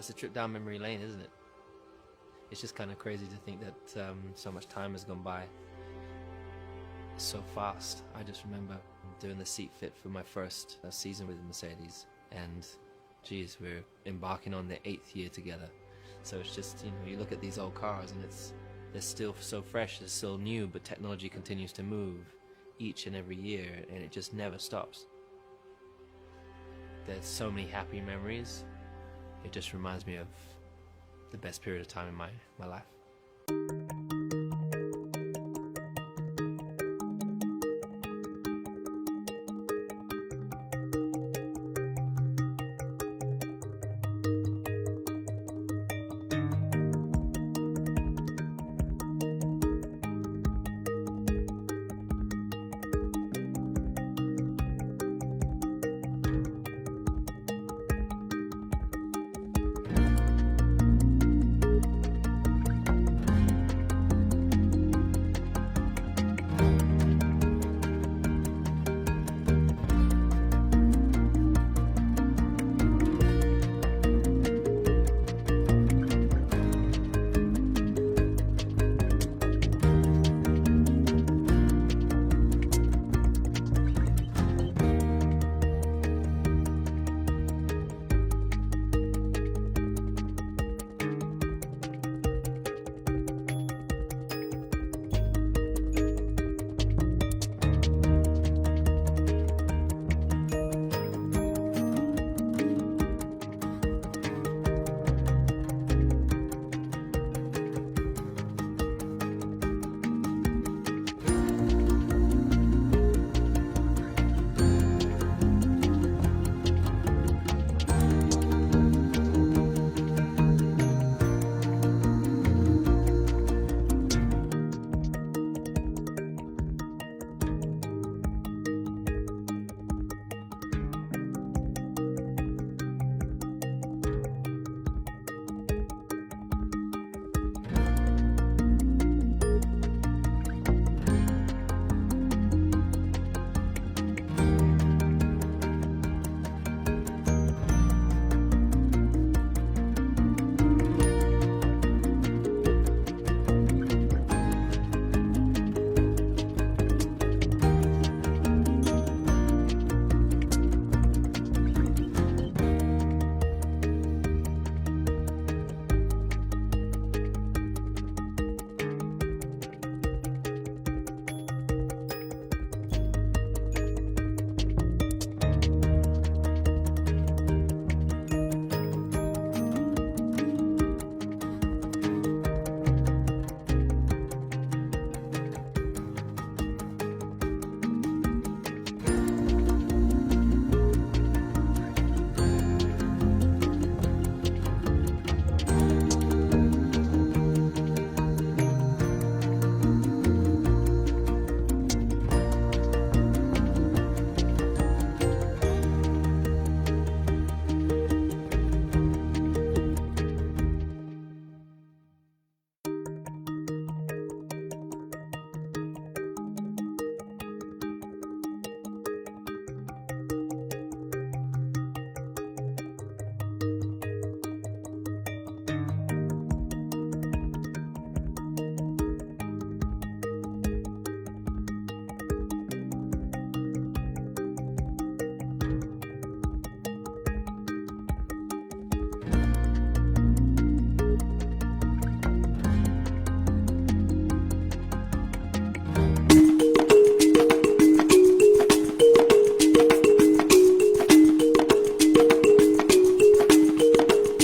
It's a trip down memory lane, isn't it? It's just kind of crazy to think that so much time has gone by so fast. I just remember doing the seat fit for my first season with Mercedes, and geez, we're embarking on the 8th year together. So it's just, you know, you look at these old cars and they're still so fresh, they're still new, but technology continues to move each and every year, and it just never stops. There's so many happy memories. It just reminds me of the best period of time in my life.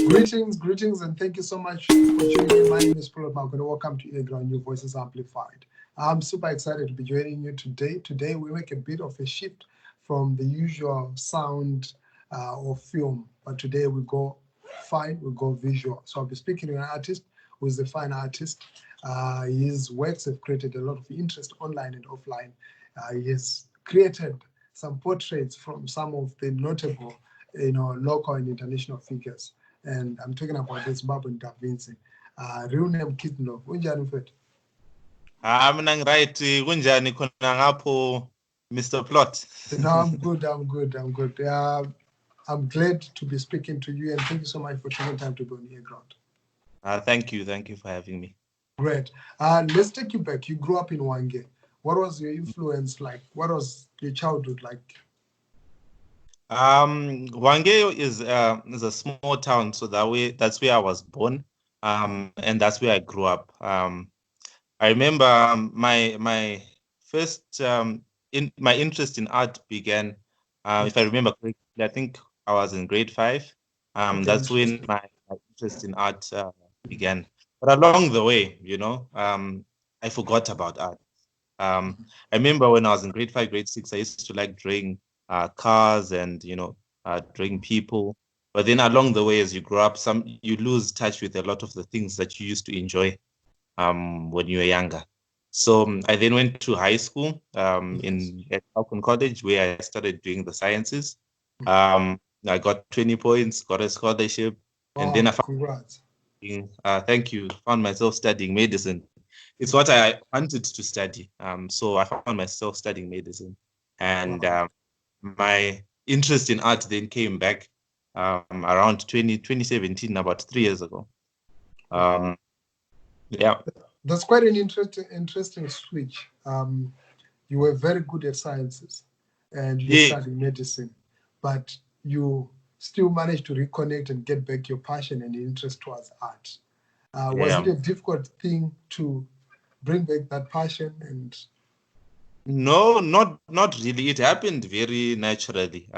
Greetings, and thank you so much for tuning in. My name is Plot Mhako, and welcome to Earground, Your Voices Amplified. I'm super excited to be joining you today. Today, we make a bit of a shift from the usual sound or film, but today we go visual. So I'll be speaking to an artist who is a fine artist. His works have created a lot of interest online and offline. He has created some portraits from some of the notable, local and international figures. And I'm talking about this Zimbabwean Da Vinci. Real name Keith Ndlovu. Unjani mfethu? Mina right kunjani khona ngapho Mr. Plot? No, I'm good. I'm glad to be speaking to you, and thank you so much for taking time to be on Earground. Thank you for having me. Great. Let's take you back. You grew up in Hwange. What was your influence like? What was your childhood like? Hwange is a small town, so that's where I was born, and that's where I grew up. I remember my first my interest in art began, if I remember correctly, I think I was in grade 5. That's when my interest in art began. But along the way, I forgot about art. I remember when I was in grade 5, grade 6, I used to like drawing cars and drawing people. But then along the way, as you grow up, you lose touch with a lot of the things that you used to enjoy when you were younger. So I then went to high school at Hwange College, where I started doing the sciences. I got 20 points, got a scholarship, and then I found myself studying medicine. It's what I wanted to study. So I found myself studying medicine, and my interest in art then came back around 2017, about 3 years ago. Yeah. That's quite an interesting switch. You were very good at sciences and you studied medicine, but you still managed to reconnect and get back your passion and interest towards art. Was it a difficult thing to bring back that passion? And no, not really. It happened very naturally.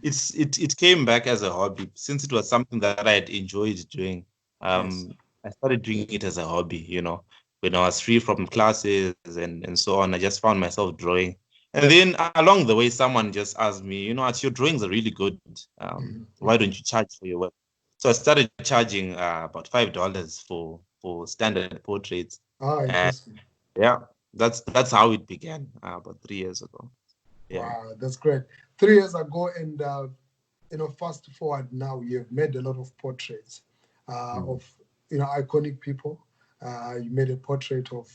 It came back as a hobby, since it was something that I had enjoyed doing. I started doing it as a hobby, when I was free from classes and so on. I just found myself drawing. And then along the way, someone just asked me, your drawings are really good. Why don't you charge for your work? So I started charging about $5 for standard portraits. Interesting. That's how it began about 3 years ago. Wow, that's great. 3 years ago, and fast forward now, you've made a lot of portraits of iconic people. You made a portrait of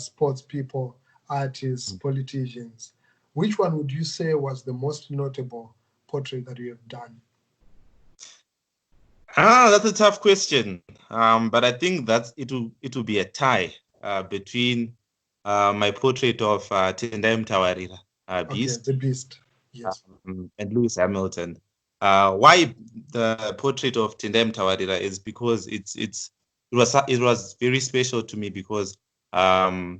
sports people, artists, politicians. Which one would you say was the most notable portrait that you have done? That's a tough question. But I think that it will be a tie between my portrait of Tendai Mtawarira, Beast. The Beast, yes. And Lewis Hamilton. Why the portrait of Tendai Mtawarira is because it was very special to me, because I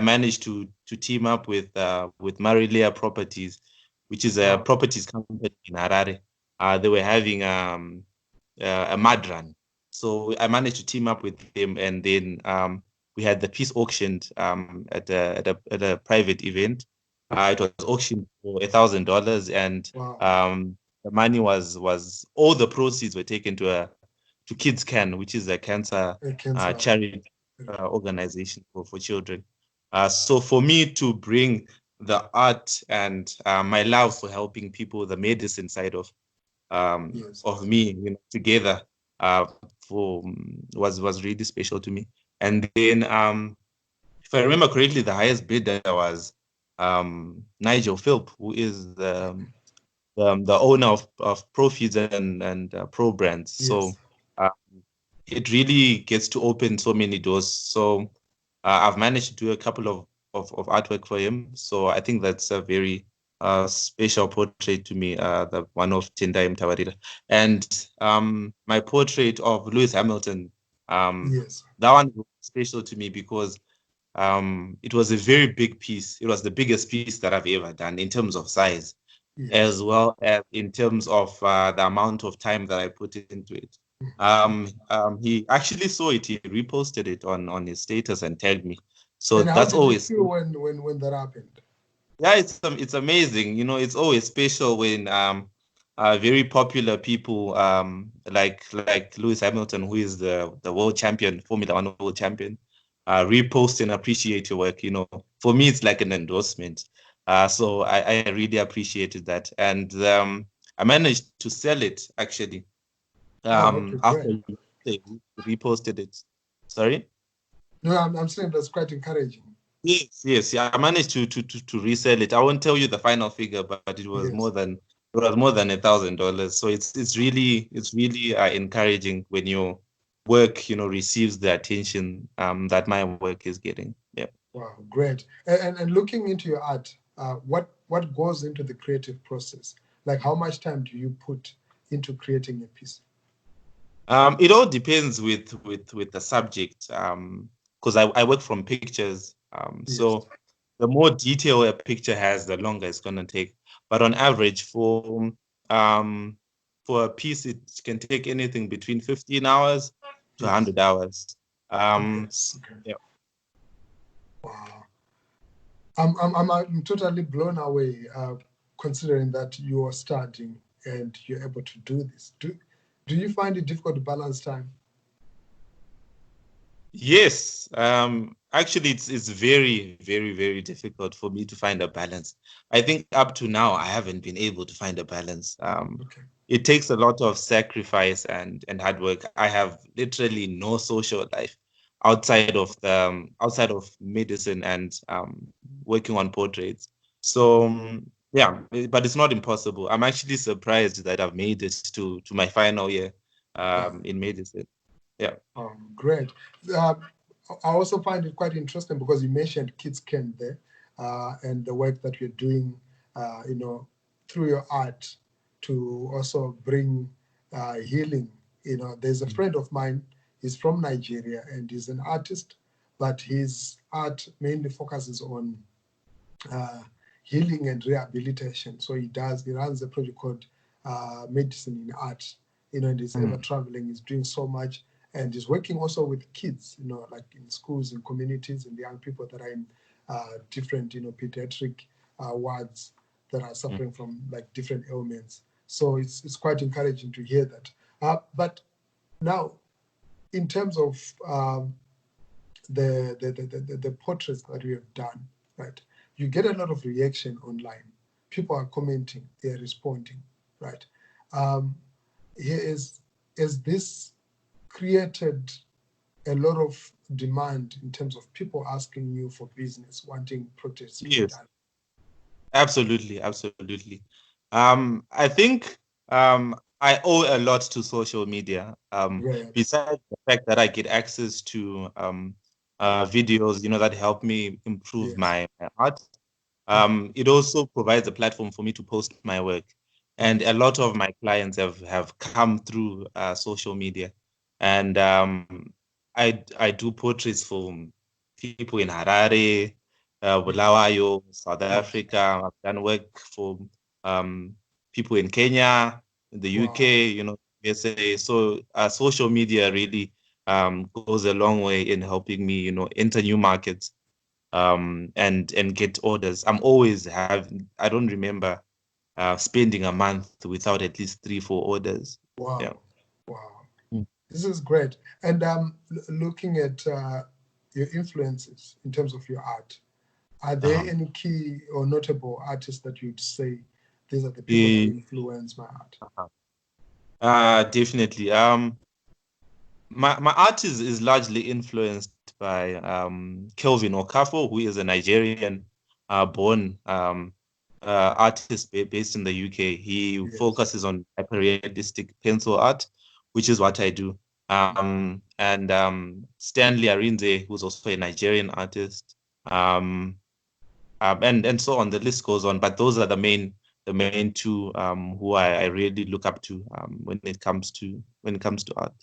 managed to team up with Marilea Properties, which is a properties company in Harare. They were having a mud run, so I managed to team up with them, and then we had the piece auctioned at a private event. It was auctioned for $1,000, and the money was all the proceeds were taken to Kids Can, which is a cancer charity organization for children. So for me to bring the art and my love for helping people, the medicine side of me, together, was really special to me. And then, if I remember correctly, the highest bidder was Nigel Philp, who is the owner of Profeeds and Pro Brands. So it really gets to open so many doors. So I've managed to do a couple of artwork for him. So I think that's a very special portrait to me, the one of Tendai Mtawarira. And my portrait of Lewis Hamilton, that one was special to me because it was a very big piece. It was the biggest piece that I've ever done in terms of size. as well as in terms of the amount of time that I put into it. He actually saw it. He reposted it on his status and tagged me. So And how that's did you always feel when that happened? yeah, it's amazing. You know, it's always special when very popular people like Lewis Hamilton, who is the world champion, Formula One world champion, repost and appreciate your work. You know, for me, it's like an endorsement. So I really appreciated that, and I managed to sell it actually. Okay, After great. they reposted it. Sorry. No, I'm saying that's quite encouraging. Yes, yeah. I managed to resell it. I won't tell you the final figure, but it was Yes. more than $1,000. So it's really encouraging when your work, you know, receives the attention that my work is getting. Yeah. Wow, great. And looking into your art, what goes into the creative process? Like, how much time do you put into creating a piece? It all depends with the subject. Because I work from pictures. Yes. So the more detail a picture has, the longer it's gonna take. But on average, for a piece, it can take anything between 15 hours to Yes. 100 hours. Okay. Yeah. Wow. I'm totally blown away, considering that you are studying and you're able to do this. Do you find it difficult to balance time? Yes, actually, it's very difficult for me to find a balance. I think up to now, I haven't been able to find a balance. Okay. It takes a lot of sacrifice and hard work. I have literally no social life outside of medicine and working on portraits. So yeah, but it's not impossible. I'm actually surprised that I've made it to my final year Wow. in medicine. Yeah. Great. Uh, I also find it quite interesting because you mentioned Kids Can there, and the work that you're doing, through your art to also bring healing. There's a friend of mine, he's from Nigeria and he's an artist, but his art mainly focuses on uh, healing and rehabilitation. So he runs a project called Medicine in Art, and he's ever traveling, he's doing so much. And he's working also with kids, like in schools and communities and young people that are in different, pediatric wards that are suffering from like different ailments. So it's quite encouraging to hear that. But now, in terms of the portraits that we have done, right? You get a lot of reaction online. People are commenting, they are responding, right? Here is this created a lot of demand in terms of people asking you for business, wanting projects to be Yes. done. Absolutely. I think I owe a lot to social media. Right. Besides the fact that I get access to videos, that help me improve Yes. my art. It also provides a platform for me to post my work, and a lot of my clients have come through social media, and I do portraits for people in Harare, Bulawayo, South Yes. Africa. I've done work for people in Kenya, in the Wow. UK, USA. So social media really goes a long way in helping me, enter new markets and get orders. I don't remember spending a month without at least 3-4 orders. Yeah. Wow. Wow. Mm. This is great. And looking at your influences in terms of your art, are there Uh-huh. any key or notable artists that you'd say these are the people that Eh, influence my art? Definitely. My art is largely influenced by Kelvin Okafo, who is a Nigerian born artist based in the UK. He Yes. focuses on hyperrealistic pencil art, which is what I do. And Stanley Arinze, who's also a Nigerian artist, um, and so on. The list goes on, but those are the main two who I really look up to when it comes to art.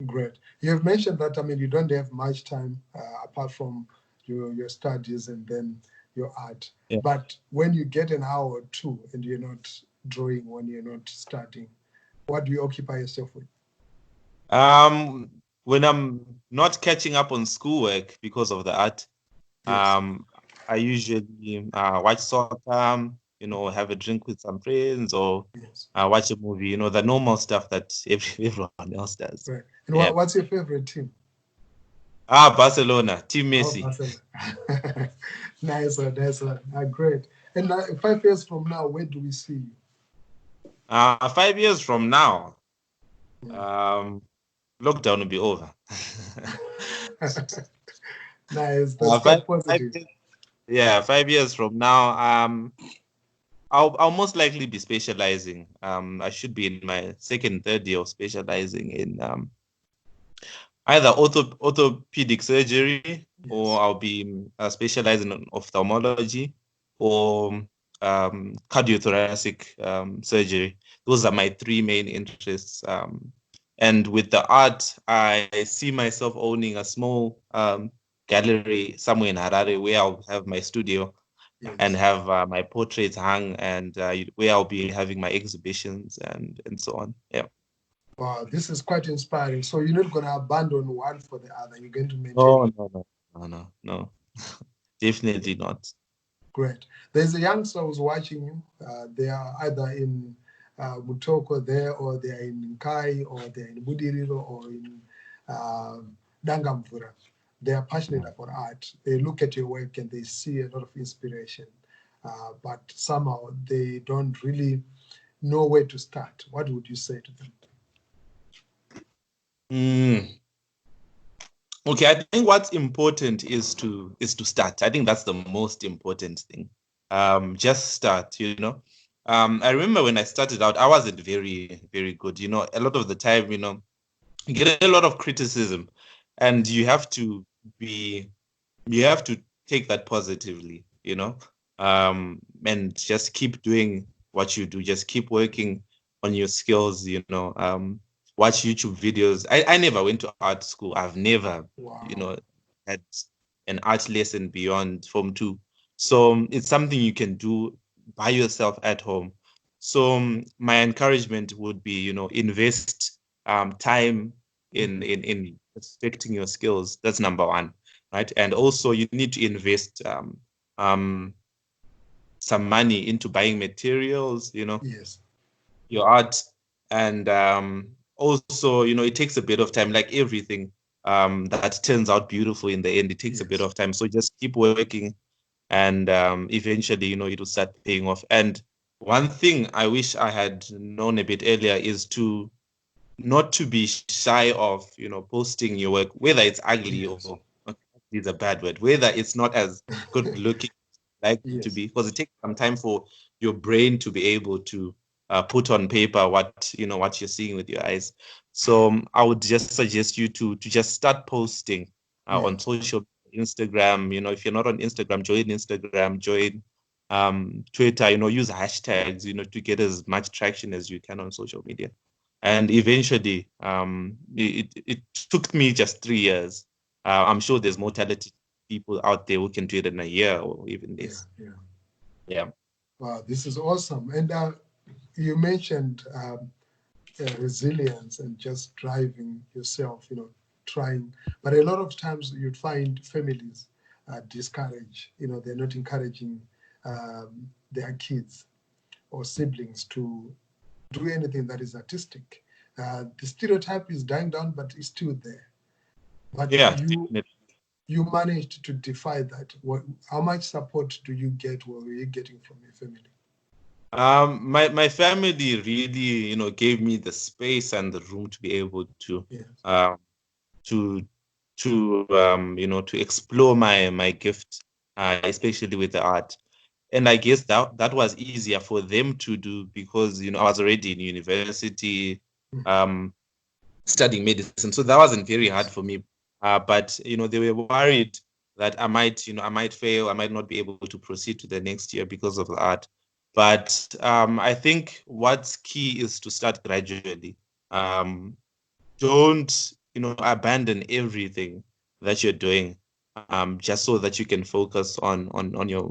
Great. You have mentioned that, you don't have much time apart from your studies and then your art. Yeah. But when you get an hour or two and you're not drawing, when you're not studying, what do you occupy yourself with? When I'm not catching up on schoolwork because of the art, Yes. I usually watch soccer, have a drink with some friends, or Yes. watch a movie, the normal stuff that everyone else does. Right. And Yeah. what's your favorite team? Barcelona, Team Oh, Messi. Barcelona. Nice one, nice one. Great. And 5 years from now, where do we see you? 5 years from now, Yeah. lockdown will be over. Nice. That's quite positive. 5 years from now, I'll most likely be specializing. I should be in my second, third year of specializing in either orthopedic surgery, or Yes. I'll be specializing in ophthalmology, or cardiothoracic surgery. Those are my three main interests. And with the art, I see myself owning a small gallery somewhere in Harare where I'll have my studio and Yes. have my portraits hung, and where I'll be having my exhibitions and so on. Yeah. Wow, this is quite inspiring. So you're not going to abandon one for the other. You're going to maintain. Oh, no. Definitely not. Great. There's a youngster who's watching you. They are either in Mutoko there, or they are in Nkai, or they're in Budiriro, or in Dangamvura. They are passionate about art. They look at your work and they see a lot of inspiration, but somehow they don't really know where to start. What would you say to them? Okay, I think what's important is to start. I think that's the most important thing. Just start, I remember when I started out, I wasn't very, very good. A lot of the time, you get a lot of criticism, and you have to take that positively, and just keep doing what you do. Just keep working on your skills, watch YouTube videos. I never went to art school. I've never, Wow. had an art lesson beyond Form 2. So it's something you can do by yourself at home. So my encouragement would be, invest time in perfecting your skills. That's number one, right? And also you need to invest some money into buying materials, Yes. your art. And also, it takes a bit of time, like everything that turns out beautiful in the end. It takes a bit of time. So just keep working, and eventually, it'll start paying off. And one thing I wish I had known a bit earlier is not to be shy of, posting your work, whether it's ugly or is a bad word, whether it's not as good looking like to be, because it takes some time for your brain to be able to put on paper what you're seeing with your eyes. So I would just suggest you to just start posting on social Instagram. If you're not on Instagram, join Instagram, join Twitter. Use hashtags. To get as much traction as you can on social media. And eventually, it took me just 3 years. I'm sure there's more talented people out there who can do it in a year or even less. Yeah. Wow, this is awesome. And you mentioned resilience and just driving yourself, trying. But a lot of times you'd find families discourage, they're not encouraging their kids or siblings to do anything that is artistic. The stereotype is dying down, but it's still there. But you managed to defy that. How much support do you get, or were you getting from your family? My family really, gave me the space and the room to be able to to explore my gift, especially with the art. And I guess that was easier for them to do because I was already in university, studying medicine, so that wasn't very hard for me. But they were worried that I might fail, I might not be able to proceed to the next year because of the art. But I think what's key is to start gradually. Don't abandon everything that you're doing. just so that you can focus on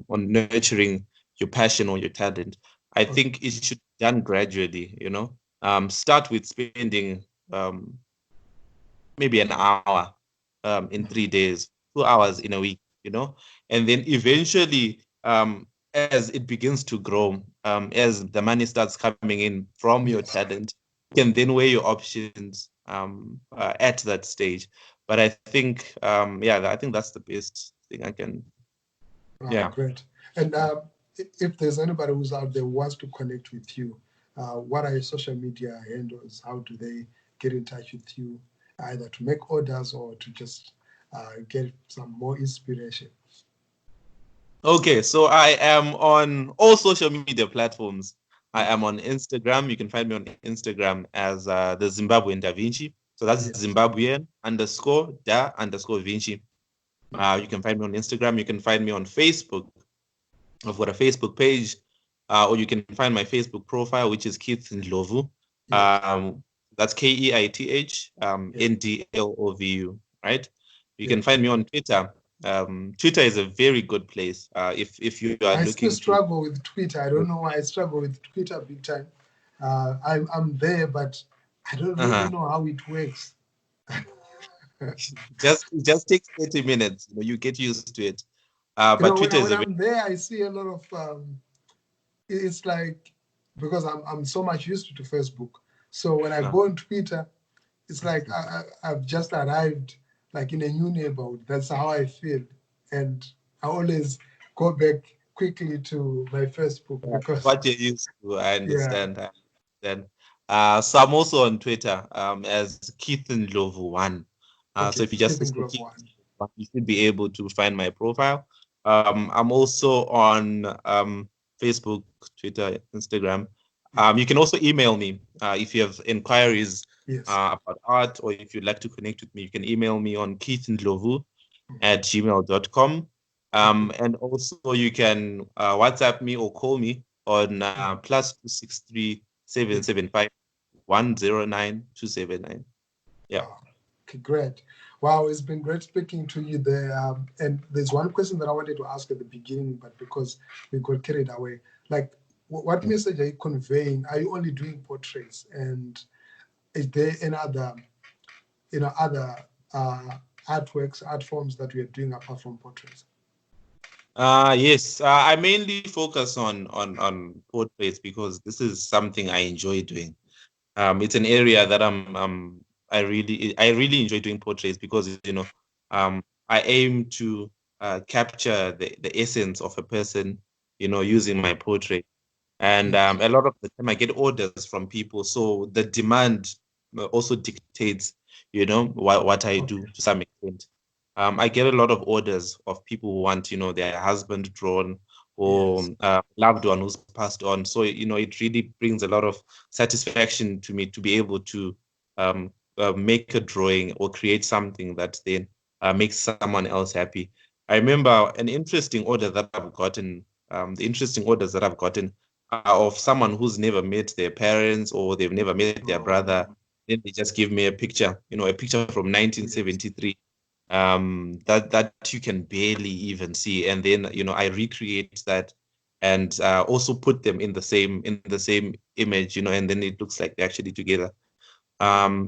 nurturing your passion or your talent. I think it should be done gradually, you know. Start with spending maybe an hour in 3 days, 2 hours in a week, you know, and then eventually, as it begins to grow, as the money starts coming in from your talent, you can then weigh your options at that stage. But I think, I think that's the best thing I can. Yeah. Great. And if there's anybody who's out there who wants to connect with you, what are your social media handles? How do they get in touch with you, either to make orders or to just get some more inspiration? Okay, so I am on all social media platforms. I am on Instagram. You can find me on Instagram as the Zimbabwean Da Vinci. So that's Zimbabwean _ Da _ Vinci. You can find me on Instagram. You can find me on Facebook. I've got a Facebook page, or you can find my Facebook profile, which is Keith Ndlovu. That's KEITH NDLOVU, right? You can find me on Twitter. Twitter is a very good place. If you are I looking. still struggle with Twitter. I don't know why I struggle with Twitter big time. I'm there, but I don't really know how it works. just takes 30 minutes. You know, you get used to it. But Twitter when I'm there, I see a lot of. It's like, because I'm so much used to Facebook. So when I go on Twitter, it's like I've just arrived like in a new neighborhood. That's how I feel, and I always go back quickly to my Facebook because what you're used to. I understand. I understand. So I'm also on Twitter as Keith Ndlovu 1. So if you just listen to Keith, you should be able to find my profile. I'm also on Facebook, Twitter, Instagram. You can also email me if you have inquiries about art, or if you'd like to connect with me. You can email me on keithandlovu@gmail.com. And also you can WhatsApp me or call me on +263 775 109 279. Yeah. Okay, great. Wow, it's been great speaking to you there. And there's one question that I wanted to ask at the beginning, but because we got carried away, like, what message are you conveying? Are you only doing portraits? And is there any other, other artworks, art forms that we are doing apart from portraits? Yes, I mainly focus on portraits because this is something I enjoy doing. It's an area that I really enjoy doing portraits because, you know, I aim to capture the essence of a person, you know, using my portrait. And a lot of the time I get orders from people, so the demand also dictates, you know, what I do to some extent. I get a lot of orders of people who want, you know, their husband drawn, or loved one who's passed on. So, you know, it really brings a lot of satisfaction to me to be able to make a drawing or create something that then makes someone else happy. I remember an interesting order that I've gotten, the interesting orders that I've gotten of someone who's never met their parents or they've never met their brother. Then they just give me a picture, you know, a picture from 1973 that you can barely even see, and then, you know, I recreate that and also put them in the same image, you know, and then it looks like they're actually together.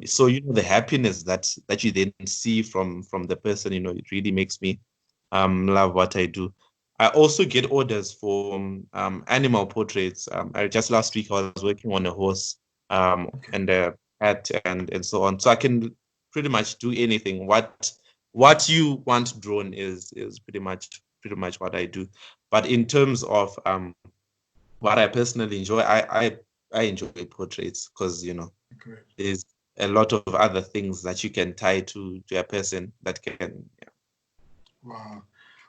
So, you know, the happiness that you then see from the person, you know, it really makes me love what I do. I also get orders for animal portraits. Just last week I was working on a horse and a cat and so on. So I can pretty much do anything. What you want drawn is pretty much what I do. But in terms of what I personally enjoy, I enjoy portraits because, you know, there's a lot of other things that you can tie to a person that can. Wow.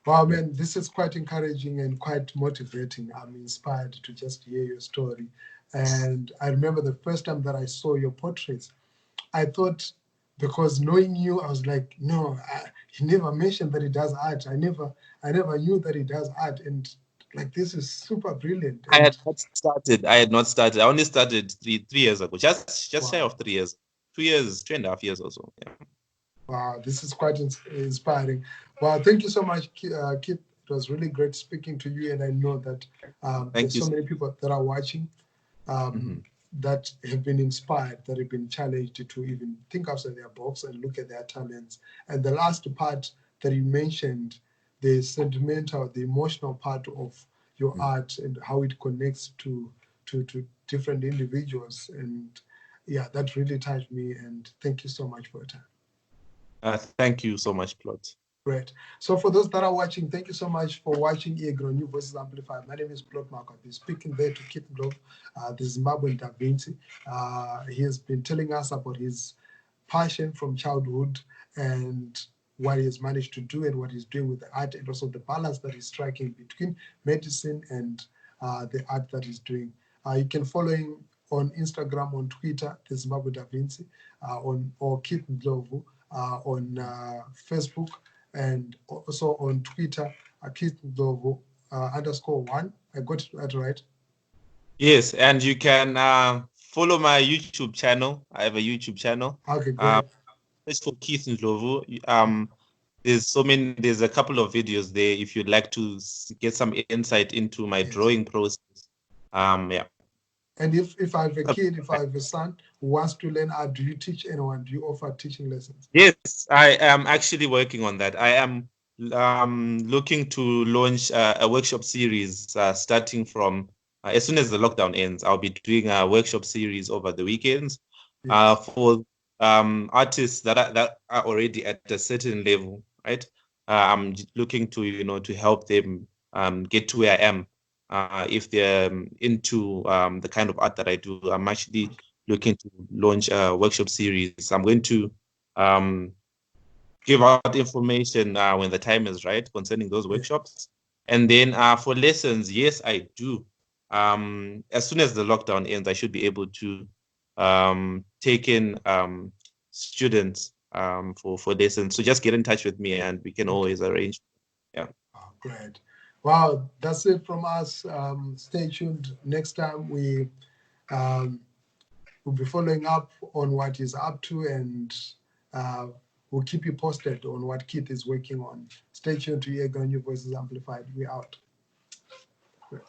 Wow, man, this is quite encouraging and quite motivating. I'm inspired to just hear your story. And I remember the first time that I saw your portraits, I thought, because knowing you, I was like, no, he never mentioned that he does art. I never knew that he does art. And like, this is super brilliant. I had not started. I only started three years ago, just shy of 3 years, 2 years, 2.5 years or so. Yeah. Wow, this is quite inspiring. Wow, thank you so much, Keith. It was really great speaking to you, and I know that Thank there's you. so many people that are watching that have been inspired, that have been challenged to even think outside their box and look at their talents. And the last part that you mentioned, the sentimental, the emotional part of your art and how it connects to different individuals. And yeah, that really touched me. And thank you so much for your time. Thank you so much, Plot. Great. So for those that are watching, thank you so much for watching Eagle New Voices Amplified. My name is Plot Mhako. I've been speaking there to Keith Ndlovu, the Zimbabwean Da Vinci. He has been telling us about his passion from childhood and what he has managed to do and what he's doing with the art, and also the balance that he's striking between medicine and the art that he's doing. You can follow him on Instagram, on Twitter, the Zimbabwe Da Vinci, or Keith Ndlovu, on Facebook, and also on Twitter, Keith Ndlovu _1. I got that right? Yes, and you can follow my YouTube channel. I have a YouTube channel. Okay, great. It's for Keith Ndlovu. There's a couple of videos there if you'd like to get some insight into my drawing process. Yeah. And if I have a kid, if I have a son who wants to learn art, do you teach anyone? Do you offer teaching lessons? Yes, I am actually working on that. I am looking to launch a workshop series starting from as soon as the lockdown ends. I'll be doing a workshop series over the weekends for artists that are already at a certain level, right? I'm looking to to help them get to where I am. If they're into the kind of art that I do, I'm actually looking to launch a workshop series. I'm going to give out information when the time is right concerning those workshops. And then for lessons, yes, I do. As soon as the lockdown ends, I should be able to take in students for lessons. So just get in touch with me and we can always arrange. Yeah. Oh, great. Wow, that's it from us. Stay tuned. Next time we will be following up on what he's up to, and we'll keep you posted on what Keith is working on. Stay tuned to Eagle New Voices Amplified. We're out. Great.